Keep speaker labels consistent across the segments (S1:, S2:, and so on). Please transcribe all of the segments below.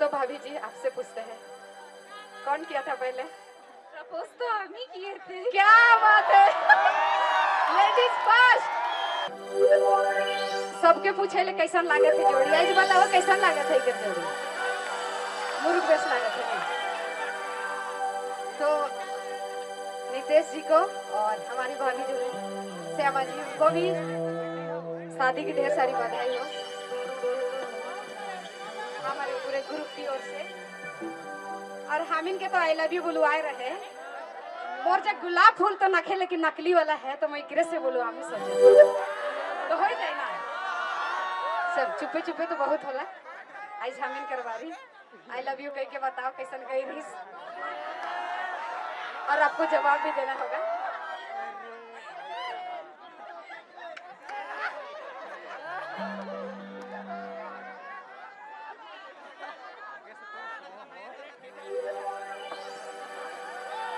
S1: तो भाभी जी आपसे पूछते हैं, कौन किया था पहले?
S2: प्रपोज तो हम ही किए थे।
S1: क्या बात है, लेडीज फर्स्ट। सबके पूछे ले कैसन लागत है जोड़ी, आज बताओ कैसन लागत है इकर जोड़ी? मुर्ग बेस लागत है। तो नितेश जी को और हमारी भाभी जो है श्यामा जी, उनको भी शादी की ढेर सारी बधाई हो हमारे पूरे ग्रुप की ओर से। और हम इनके तो आई लव यू बुलवाए रहे। मोर जब गुलाब फूल तो नखे लेकिन नकली वाला है, तो मैं इकरे से बोलू हम ही सोचे तो हो जाए ना। सब चुपे चुपे तो बहुत होला। आज हम इन करवारी आई लव यू कह के बताओ कैसन गई रही, और आपको जवाब भी देना होगा।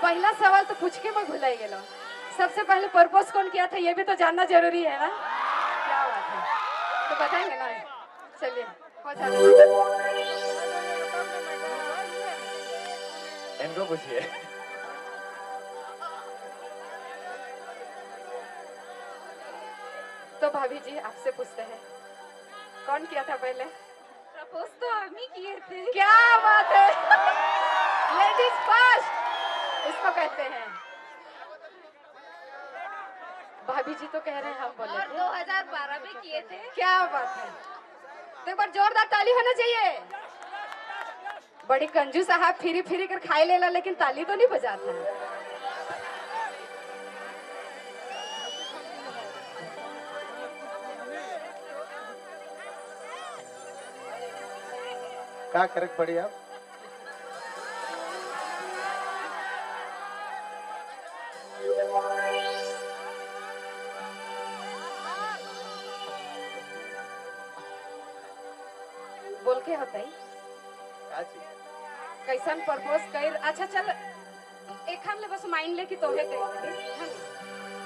S1: पहला सवाल तो पूछ के मैं भुलाई गेलो। सबसे पहले प्रपोज कौन किया था ये भी तो जानना जरूरी है ना। क्या बात है, तो बताएंगे ना। चलिए
S3: इनको पूछिए।
S1: तो भाभी जी आपसे पूछते हैं, कौन किया था पहले?
S2: प्रपोज तो हम ही किए थे।
S1: क्या बात है, लेडीज फर्स्ट इसको कहते हैं। भाभी जी तो कह रहे हैं हम बोले
S2: और 2012 में किए थे।
S1: क्या बात है, तो एक बार जोरदार ताली होना चाहिए। बड़ी कंजूस साहब, फिरी फिरी कर खाई लेला लेकिन ताली तो नहीं बजाता।
S3: क्या करेक्ट पड़ी आप?
S1: बोल के होता ही कैसन प्रपोज कर। अच्छा चल एक हम ले बस माइंड ले कि तोहे कह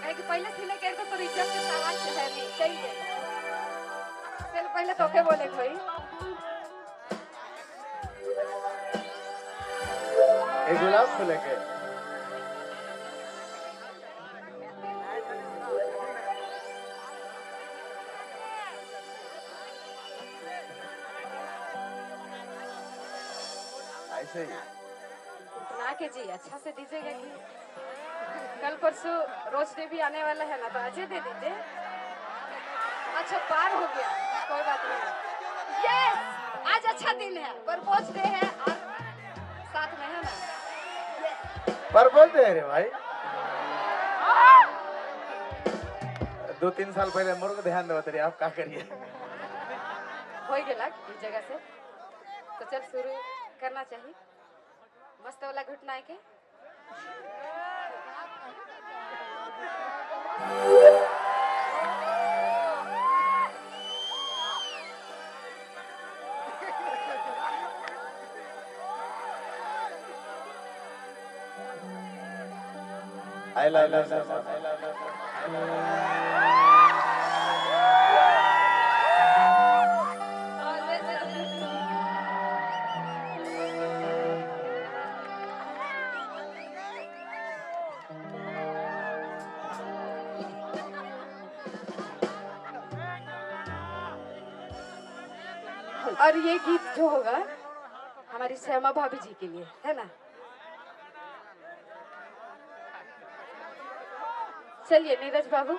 S1: कहे कि पहले सिले कर तो तोर इज्जत के सवाल है नहीं चाहिए। चल पहले तोके बोले कोई
S3: एक गुलाब फूल के ऐसे ही
S1: ना के जी अच्छा से दीजिएगा कि कल परसों रोज देवी आने वाला है ना, तो आज ही दे दीजिए। अच्छा पार हो गया, कोई बात नहीं। यस आज अच्छा दिन है, प्रपोज डे है और साथ में है ना।
S3: पर बोलते हैं रे भाई। 2-3 साल पहले मुर्ग ध्यान दो तेरी, आप क्या करिए?
S1: हो गया इस जगह से, तो चल शुरू करना चाहिए। मस्त वाला घुटना है के
S3: I love you.
S1: और ये गीत जो होगा हमारी श्यामा भाभी जी के लिए है ना। चलिए नीरज बाबू।